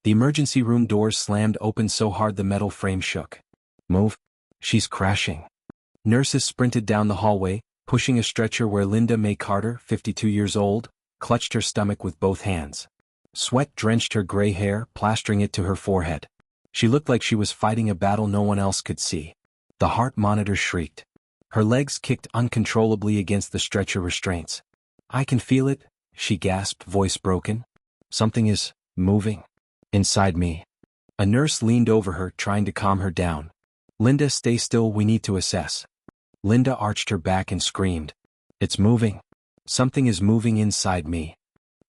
The emergency room doors slammed open so hard the metal frame shook. Move. She's crashing. Nurses sprinted down the hallway, pushing a stretcher where Linda May Carter, 52 years old, clutched her stomach with both hands. Sweat drenched her gray hair, plastering it to her forehead. She looked like she was fighting a battle no one else could see. The heart monitor shrieked. Her legs kicked uncontrollably against the stretcher restraints. "I can feel it," she gasped, voice broken. "Something is moving inside me." A nurse leaned over her, trying to calm her down. "Linda, stay still, we need to assess." Linda arched her back and screamed. "It's moving. Something is moving inside me."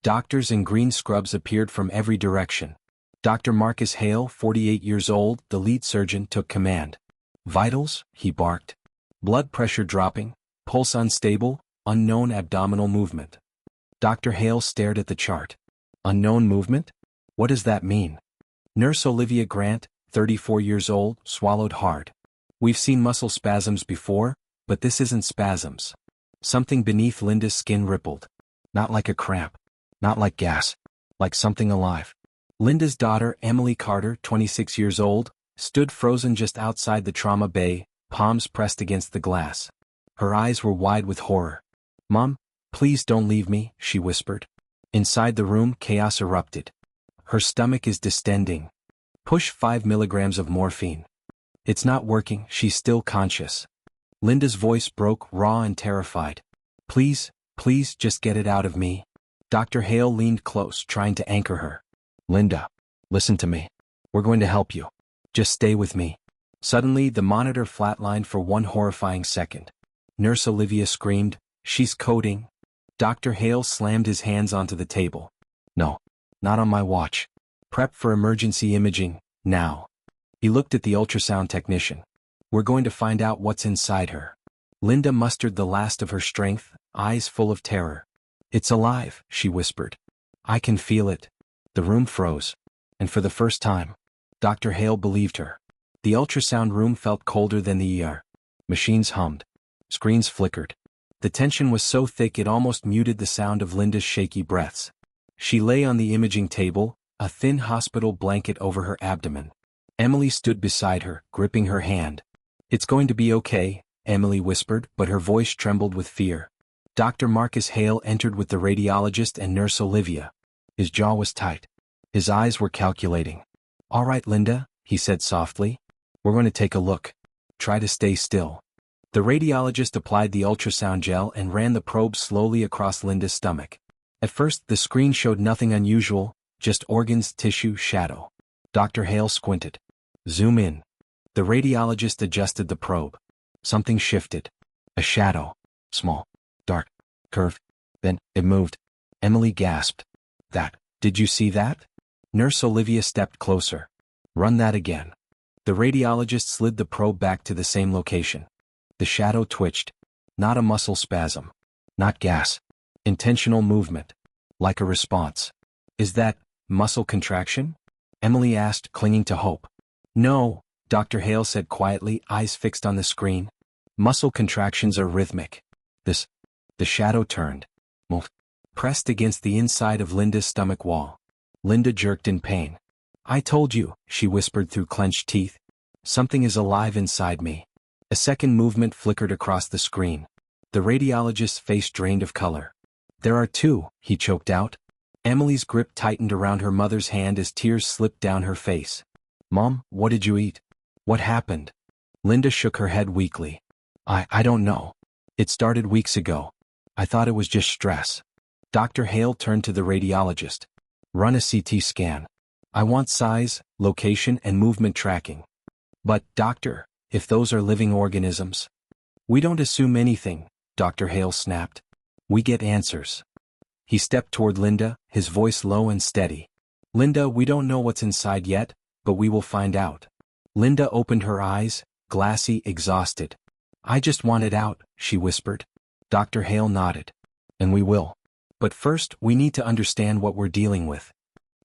Doctors in green scrubs appeared from every direction. Dr. Marcus Hale, 48 years old, the lead surgeon, took command. "Vitals?" he barked. "Blood pressure dropping, pulse unstable, unknown abdominal movement." Dr. Hale stared at the chart. "Unknown movement? What does that mean?" Nurse Olivia Grant, 34 years old, swallowed hard. "We've seen muscle spasms before, but this isn't spasms." Something beneath Linda's skin rippled. Not like a cramp. Not like gas. Like something alive. Linda's daughter, Emily Carter, 26 years old, stood frozen just outside the trauma bay, palms pressed against the glass. Her eyes were wide with horror. "Mom, please don't leave me," she whispered. Inside the room, chaos erupted. "Her stomach is distending. Push 5 milligrams of morphine." "It's not working, she's still conscious." Linda's voice broke, raw and terrified. "Please, please just get it out of me." Dr. Hale leaned close, trying to anchor her. "Linda, listen to me. We're going to help you. Just stay with me." Suddenly, the monitor flatlined for one horrifying second. Nurse Olivia screamed, "She's coding." Dr. Hale slammed his hands onto the table. "No, not on my watch. Prep for emergency imaging, now." He looked at the ultrasound technician. "We're going to find out what's inside her." Linda mustered the last of her strength, eyes full of terror. "It's alive," she whispered. "I can feel it." The room froze. And for the first time, Dr. Hale believed her. The ultrasound room felt colder than the ER. Machines hummed. Screens flickered. The tension was so thick it almost muted the sound of Linda's shaky breaths. She lay on the imaging table, a thin hospital blanket over her abdomen. Emily stood beside her, gripping her hand. "It's going to be okay," Emily whispered, but her voice trembled with fear. Dr. Marcus Hale entered with the radiologist and Nurse Olivia. His jaw was tight. His eyes were calculating. "All right, Linda," he said softly. "We're going to take a look. Try to stay still." The radiologist applied the ultrasound gel and ran the probe slowly across Linda's stomach. At first, the screen showed nothing unusual, just organs, tissue, shadow. Dr. Hale squinted. "Zoom in." The radiologist adjusted the probe. Something shifted. A shadow. Small. Dark. Curved. Then, it moved. Emily gasped. Did you see that?" Nurse Olivia stepped closer. "Run that again." The radiologist slid the probe back to the same location. The shadow twitched. Not a muscle spasm. Not gas. Intentional movement. Like a response. "Is that muscle contraction?" Emily asked, clinging to hope. "No," Dr. Hale said quietly, eyes fixed on the screen. "Muscle contractions are rhythmic." The shadow turned. Moved. Pressed against the inside of Linda's stomach wall. Linda jerked in pain. "I told you," she whispered through clenched teeth. "Something is alive inside me." A second movement flickered across the screen. The radiologist's face drained of color. "There are two," he choked out. Emily's grip tightened around her mother's hand as tears slipped down her face. "Mom, what did you eat? What happened?" Linda shook her head weakly. I don't know. It started weeks ago. I thought it was just stress." Dr. Hale turned to the radiologist. "Run a CT scan. I want size, location, and movement tracking." "But, doctor, if those are living organisms?" "We don't assume anything," Dr. Hale snapped. "We get answers." He stepped toward Linda, his voice low and steady. "Linda, we don't know what's inside yet, but we will find out." Linda opened her eyes, glassy, exhausted. "I just want it out," she whispered. Dr. Hale nodded. "And we will. But first, we need to understand what we're dealing with."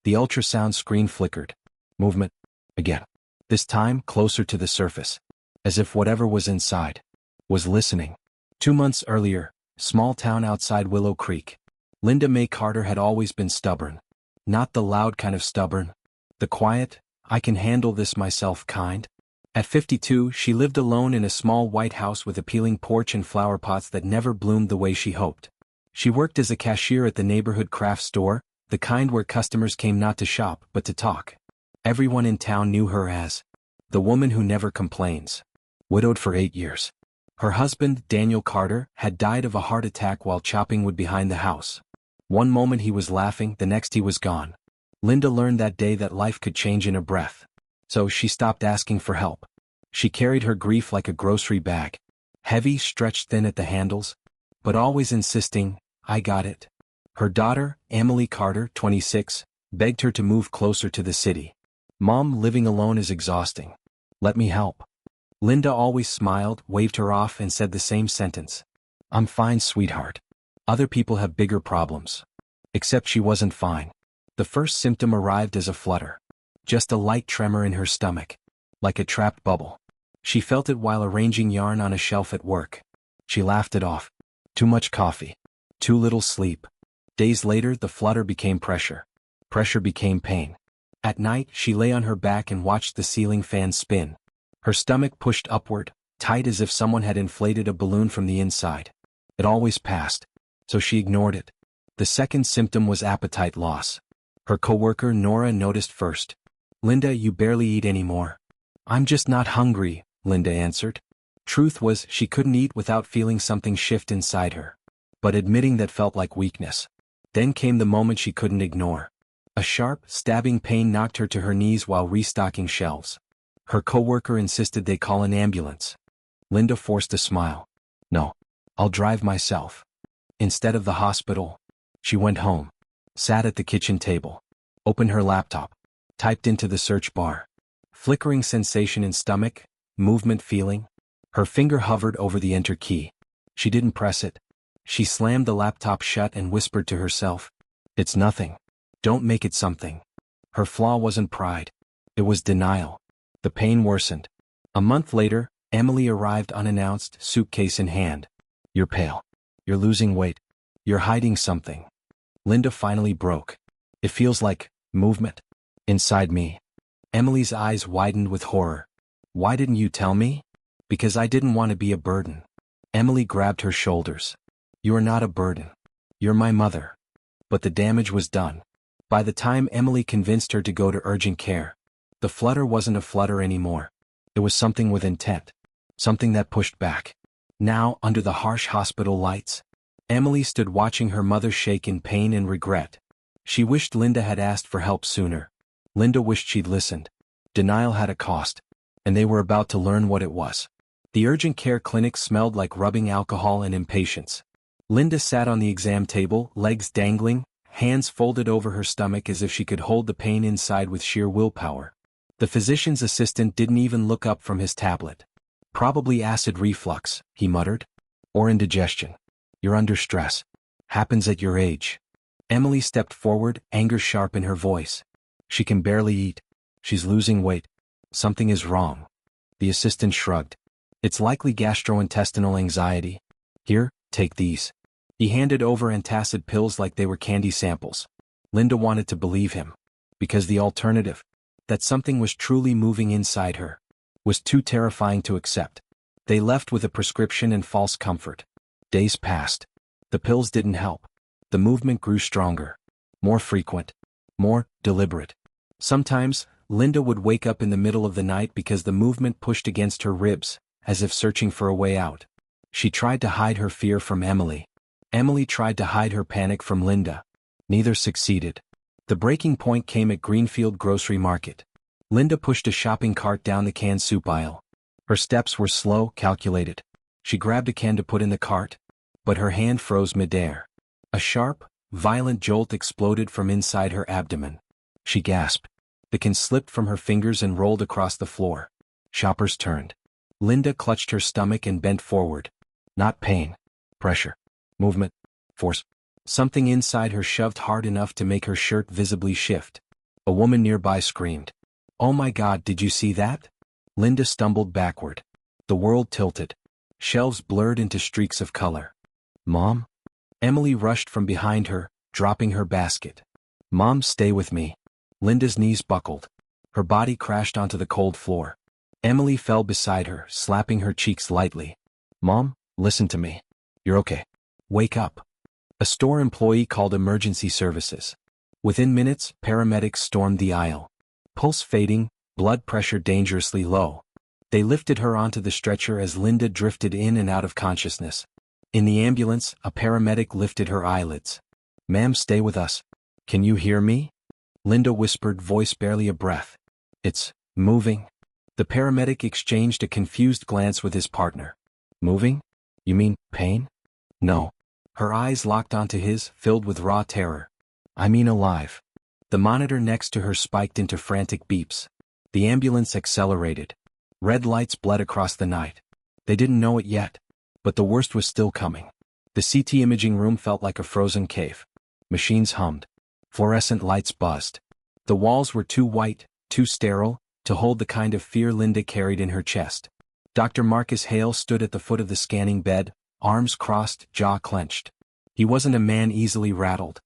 The ultrasound screen flickered. Movement. Again. This time, closer to the surface. As if whatever was inside was listening. 2 months earlier, small town outside Willow Creek. Linda May Carter had always been stubborn. Not the loud kind of stubborn. The quiet, I can handle this myself kind. At 52, she lived alone in a small white house with appealing porch and flower pots that never bloomed the way she hoped. She worked as a cashier at the neighborhood craft store, the kind where customers came not to shop but to talk. Everyone in town knew her as the woman who never complains. Widowed for 8 years. Her husband, Daniel Carter, had died of a heart attack while chopping wood behind the house. One moment he was laughing, the next he was gone. Linda learned that day that life could change in a breath. So she stopped asking for help. She carried her grief like a grocery bag. Heavy, stretched thin at the handles, but always insisting, I got it. Her daughter, Emily Carter, 26, begged her to move closer to the city. Mom, living alone is exhausting. Let me help. Linda always smiled, waved her off, and said the same sentence. I'm fine, sweetheart. Other people have bigger problems. Except she wasn't fine. The first symptom arrived as a flutter. Just a light tremor in her stomach. Like a trapped bubble. She felt it while arranging yarn on a shelf at work. She laughed it off. Too much coffee. Too little sleep. Days later, the flutter became pressure. Pressure became pain. At night, she lay on her back and watched the ceiling fan spin. Her stomach pushed upward, tight as if someone had inflated a balloon from the inside. It always passed, so she ignored it. The second symptom was appetite loss. Her coworker Nora noticed first. Linda, you barely eat anymore. I'm just not hungry, Linda answered. Truth was, she couldn't eat without feeling something shift inside her. But admitting that felt like weakness. Then came the moment she couldn't ignore. A sharp, stabbing pain knocked her to her knees while restocking shelves. Her coworker insisted they call an ambulance. Linda forced a smile. No, I'll drive myself. Instead of the hospital, she went home, sat at the kitchen table, opened her laptop, typed into the search bar. Flickering sensation in stomach, movement feeling. Her finger hovered over the enter key. She didn't press it. She slammed the laptop shut and whispered to herself, it's nothing. Don't make it something. Her flaw wasn't pride. It was denial. The pain worsened. A month later, Emily arrived unannounced, suitcase in hand. You're pale. You're losing weight. You're hiding something. Linda finally broke. It feels like movement inside me. Emily's eyes widened with horror. Why didn't you tell me? Because I didn't want to be a burden. Emily grabbed her shoulders. You are not a burden. You're my mother. But the damage was done. By the time Emily convinced her to go to urgent care, the flutter wasn't a flutter anymore. It was something with intent. Something that pushed back. Now, under the harsh hospital lights, Emily stood watching her mother shake in pain and regret. She wished Linda had asked for help sooner. Linda wished she'd listened. Denial had a cost, and they were about to learn what it was. The urgent care clinic smelled like rubbing alcohol and impatience. Linda sat on the exam table, legs dangling, hands folded over her stomach as if she could hold the pain inside with sheer willpower. The physician's assistant didn't even look up from his tablet. Probably acid reflux, he muttered. Or indigestion. You're under stress. Happens at your age. Emily stepped forward, anger sharp in her voice. She can barely eat. She's losing weight. Something is wrong. The assistant shrugged. It's likely gastrointestinal anxiety. Here, take these. He handed over antacid pills like they were candy samples. Linda wanted to believe him. Because the alternative, that something was truly moving inside her, was too terrifying to accept. They left with a prescription and false comfort. Days passed. The pills didn't help. The movement grew stronger. More frequent. More deliberate. Sometimes, Linda would wake up in the middle of the night because the movement pushed against her ribs, as if searching for a way out. She tried to hide her fear from Emily. Emily tried to hide her panic from Linda. Neither succeeded. The breaking point came at Greenfield Grocery Market. Linda pushed a shopping cart down the canned soup aisle. Her steps were slow, calculated. She grabbed a can to put in the cart, but her hand froze midair. A sharp, violent jolt exploded from inside her abdomen. She gasped. The can slipped from her fingers and rolled across the floor. Shoppers turned. Linda clutched her stomach and bent forward. Not pain. Pressure. Movement. Force. Something inside her shoved hard enough to make her shirt visibly shift. A woman nearby screamed. Oh my God, did you see that? Linda stumbled backward. The world tilted. Shelves blurred into streaks of color. Mom? Emily rushed from behind her, dropping her basket. Mom, stay with me. Linda's knees buckled. Her body crashed onto the cold floor. Emily fell beside her, slapping her cheeks lightly. Mom, listen to me. You're okay. Wake up. A store employee called emergency services. Within minutes, paramedics stormed the aisle. Pulse fading, blood pressure dangerously low. They lifted her onto the stretcher as Linda drifted in and out of consciousness. In the ambulance, a paramedic lifted her eyelids. Ma'am, stay with us. Can you hear me? Linda whispered, voice barely a breath. It's moving. The paramedic exchanged a confused glance with his partner. Moving? You mean pain? No. Her eyes locked onto his, filled with raw terror. I mean alive. The monitor next to her spiked into frantic beeps. The ambulance accelerated. Red lights bled across the night. They didn't know it yet, but the worst was still coming. The CT imaging room felt like a frozen cave. Machines hummed. Fluorescent lights buzzed. The walls were too white, too sterile, to hold the kind of fear Linda carried in her chest. Dr. Marcus Hale stood at the foot of the scanning bed, arms crossed, jaw clenched. He wasn't a man easily rattled.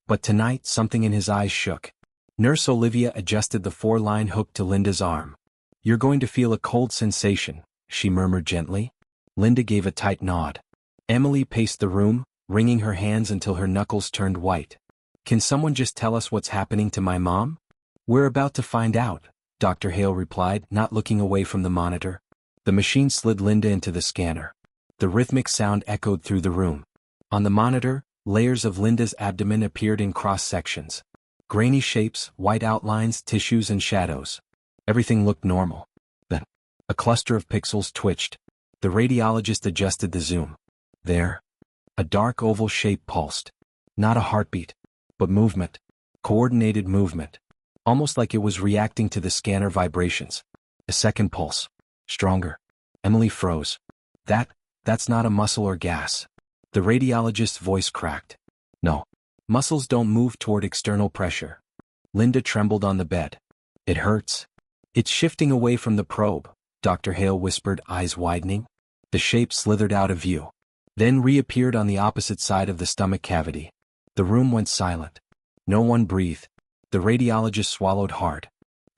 But tonight something in his eyes shook. Nurse Olivia adjusted the 4-line hook to Linda's arm. You're going to feel a cold sensation, she murmured gently. Linda gave a tight nod. Emily paced the room, wringing her hands until her knuckles turned white. Can someone just tell us what's happening to my mom? We're about to find out, Dr. Hale replied, not looking away from the monitor. The machine slid Linda into the scanner. The rhythmic sound echoed through the room. On the monitor, layers of Linda's abdomen appeared in cross-sections. Grainy shapes, white outlines, tissues and shadows. Everything looked normal. Then, a cluster of pixels twitched. The radiologist adjusted the zoom. There. A dark oval shape pulsed. Not a heartbeat, but movement. Coordinated movement. Almost like it was reacting to the scanner vibrations. A second pulse. Stronger. Emily froze. That's not a muscle or gas. The radiologist's voice cracked. No. Muscles don't move toward external pressure. Linda trembled on the bed. It hurts. It's shifting away from the probe, Dr. Hale whispered, eyes widening. The shape slithered out of view. Then reappeared on the opposite side of the stomach cavity. The room went silent. No one breathed. The radiologist swallowed hard.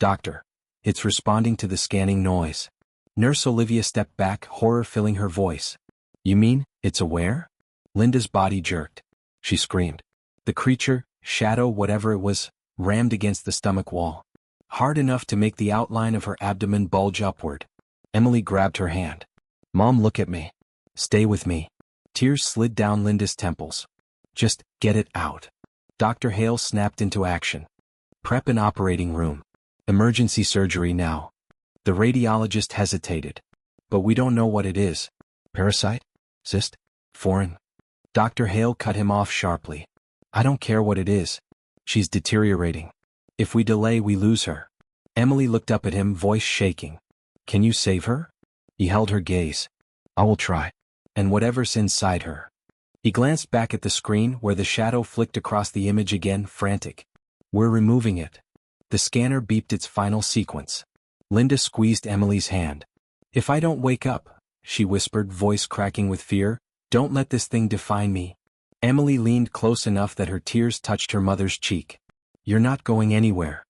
Doctor, it's responding to the scanning noise. Nurse Olivia stepped back, horror filling her voice. You mean, it's aware? Linda's body jerked. She screamed. The creature, shadow, whatever it was, rammed against the stomach wall. Hard enough to make the outline of her abdomen bulge upward. Emily grabbed her hand. Mom, look at me. Stay with me. Tears slid down Linda's temples. Just get it out. Dr. Hale snapped into action. Prep an operating room. Emergency surgery now. The radiologist hesitated. But we don't know what it is. Parasite? Cyst? Foreign? Dr. Hale cut him off sharply. I don't care what it is. She's deteriorating. If we delay, we lose her. Emily looked up at him, voice shaking. Can you save her? He held her gaze. I will try. And whatever's inside her. He glanced back at the screen where the shadow flicked across the image again, frantic. We're removing it. The scanner beeped its final sequence. Linda squeezed Emily's hand. If I don't wake up, she whispered, voice cracking with fear, don't let this thing define me. Emily leaned close enough that her tears touched her mother's cheek. You're not going anywhere.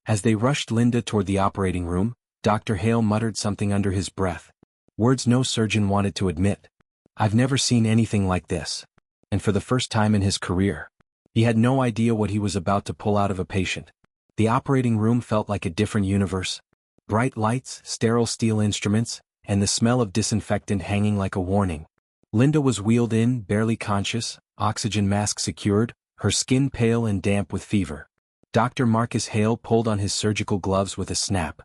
As they rushed Linda toward the operating room, Dr. Hale muttered something under his breath. Words no surgeon wanted to admit. I've never seen anything like this. And for the first time in his career, he had no idea what he was about to pull out of a patient. The operating room felt like a different universe. Bright lights, sterile steel instruments, and the smell of disinfectant hanging like a warning. Linda was wheeled in, barely conscious, oxygen mask secured, her skin pale and damp with fever. Dr. Marcus Hale pulled on his surgical gloves with a snap.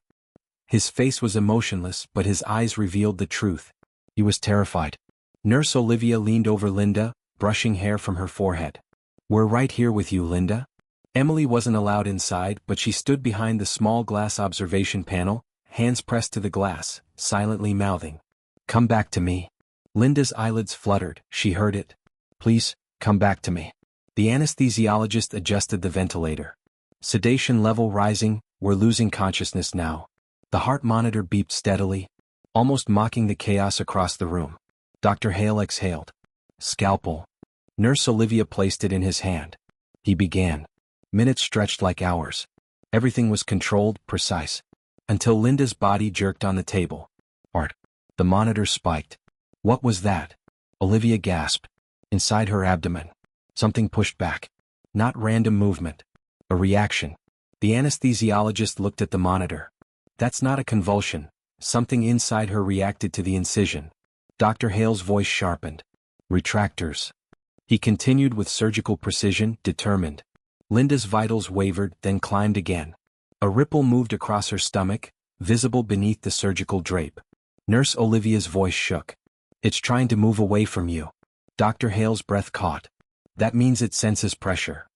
His face was emotionless, but his eyes revealed the truth. He was terrified. Nurse Olivia leaned over Linda, brushing hair from her forehead. We're right here with you, Linda. Emily wasn't allowed inside, but she stood behind the small glass observation panel, hands pressed to the glass, silently mouthing. Come back to me. Linda's eyelids fluttered, she heard it. Please, come back to me. The anesthesiologist adjusted the ventilator. Sedation level rising, we're losing consciousness now. The heart monitor beeped steadily, almost mocking the chaos across the room. Dr. Hale exhaled. Scalpel. Nurse Olivia placed it in his hand. He began. Minutes stretched like hours. Everything was controlled, precise. Until Linda's body jerked on the table. Art. The monitor spiked. What was that? Olivia gasped. Inside her abdomen. Something pushed back. Not random movement. A reaction. The anesthesiologist looked at the monitor. That's not a convulsion. Something inside her reacted to the incision. Dr. Hale's voice sharpened. Retractors. He continued with surgical precision, determined. Linda's vitals wavered, then climbed again. A ripple moved across her stomach, visible beneath the surgical drape. Nurse Olivia's voice shook. It's trying to move away from you. Dr. Hale's breath caught. That means it senses pressure.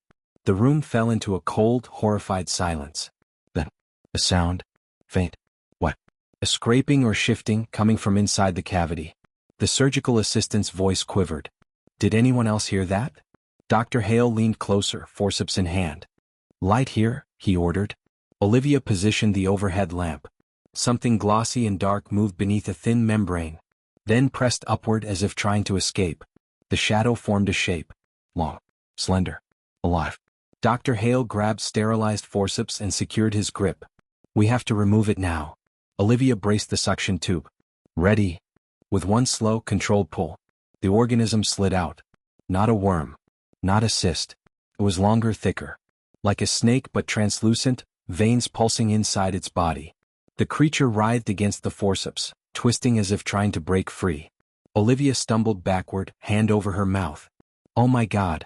The room fell into a cold, horrified silence. Then, a sound. Faint. What? A scraping or shifting coming from inside the cavity. The surgical assistant's voice quivered. Did anyone else hear that? Dr. Hale leaned closer, forceps in hand. Light here, he ordered. Olivia positioned the overhead lamp. Something glossy and dark moved beneath a thin membrane, then pressed upward as if trying to escape. The shadow formed a shape. Long, slender, alive. Dr. Hale grabbed sterilized forceps and secured his grip. We have to remove it now. Olivia braced the suction tube. Ready. With one slow, controlled pull, the organism slid out. Not a worm. Not a cyst. It was longer, thicker. Like a snake but translucent, veins pulsing inside its body. The creature writhed against the forceps, twisting as if trying to break free. Olivia stumbled backward, hand over her mouth. Oh my God.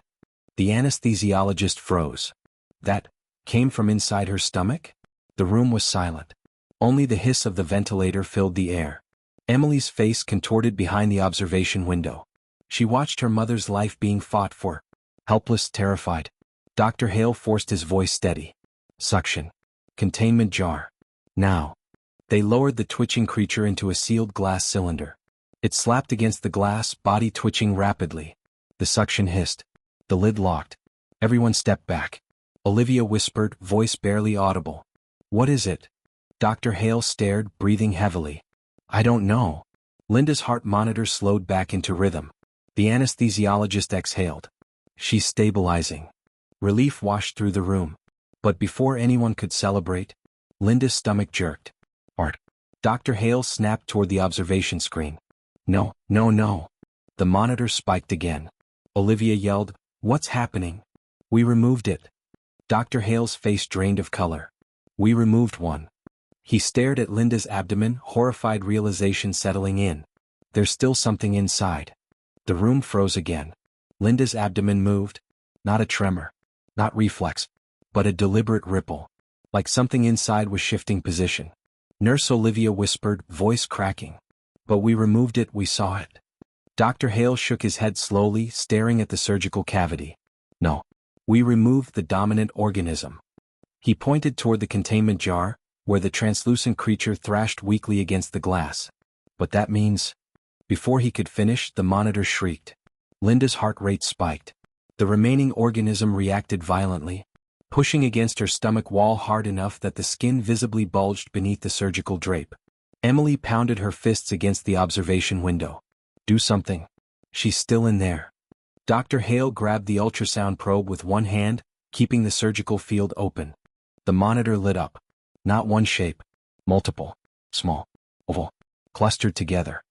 The anesthesiologist froze. That came from inside her stomach? The room was silent. Only the hiss of the ventilator filled the air. Emily's face contorted behind the observation window. She watched her mother's life being fought for. Helpless, terrified. Dr. Hale forced his voice steady. Suction. Containment jar. Now. They lowered the twitching creature into a sealed glass cylinder. It slapped against the glass, body twitching rapidly. The suction hissed. The lid locked. Everyone stepped back. Olivia whispered, voice barely audible. What is it? Dr. Hale stared, breathing heavily. I don't know. Linda's heart monitor slowed back into rhythm. The anesthesiologist exhaled. She's stabilizing. Relief washed through the room. But before anyone could celebrate, Linda's stomach jerked. Art. Dr. Hale snapped toward the observation screen. No, no, no. The monitor spiked again. Olivia yelled, What's happening? We removed it. Dr. Hale's face drained of color. We removed one. He stared at Linda's abdomen, horrified realization settling in. There's still something inside. The room froze again. Linda's abdomen moved. Not a tremor. Not reflex. But a deliberate ripple. Like something inside was shifting position. Nurse Olivia whispered, voice cracking. But we removed it, we saw it. Dr. Hale shook his head slowly, staring at the surgical cavity. No. We removed the dominant organism. He pointed toward the containment jar, where the translucent creature thrashed weakly against the glass. But that means... Before he could finish, the monitor shrieked. Linda's heart rate spiked. The remaining organism reacted violently, pushing against her stomach wall hard enough that the skin visibly bulged beneath the surgical drape. Emily pounded her fists against the observation window. Do something. She's still in there. Dr. Hale grabbed the ultrasound probe with one hand, keeping the surgical field open. The monitor lit up. Not one shape. Multiple. Small. Oval. Clustered together.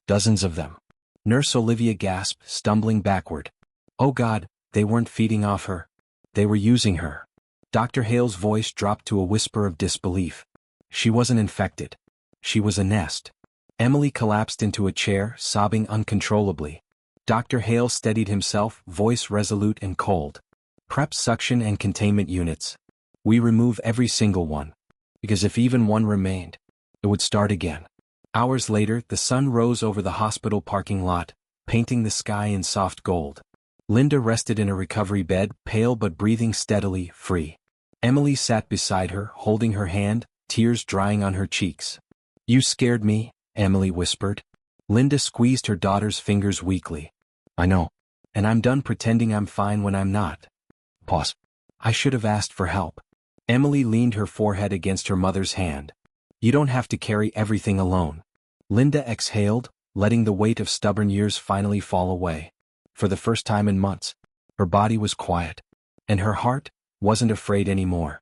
Dozens of them. Nurse Olivia gasped, stumbling backward. Oh God, they weren't feeding off her. They were using her. Dr. Hale's voice dropped to a whisper of disbelief. She wasn't infected. She was a nest. Emily collapsed into a chair, sobbing uncontrollably. Dr. Hale steadied himself, voice resolute and cold. Prep suction and containment units. We remove every single one. Because if even one remained, it would start again. Hours later, the sun rose over the hospital parking lot, painting the sky in soft gold. Linda rested in a recovery bed, pale but breathing steadily, free. Emily sat beside her, holding her hand, tears drying on her cheeks. You scared me, Emily whispered. Linda squeezed her daughter's fingers weakly. I know. And I'm done pretending I'm fine when I'm not. Pause. I should have asked for help. Emily leaned her forehead against her mother's hand. You don't have to carry everything alone. Linda exhaled, letting the weight of stubborn years finally fall away. For the first time in months, her body was quiet. And her heart wasn't afraid anymore.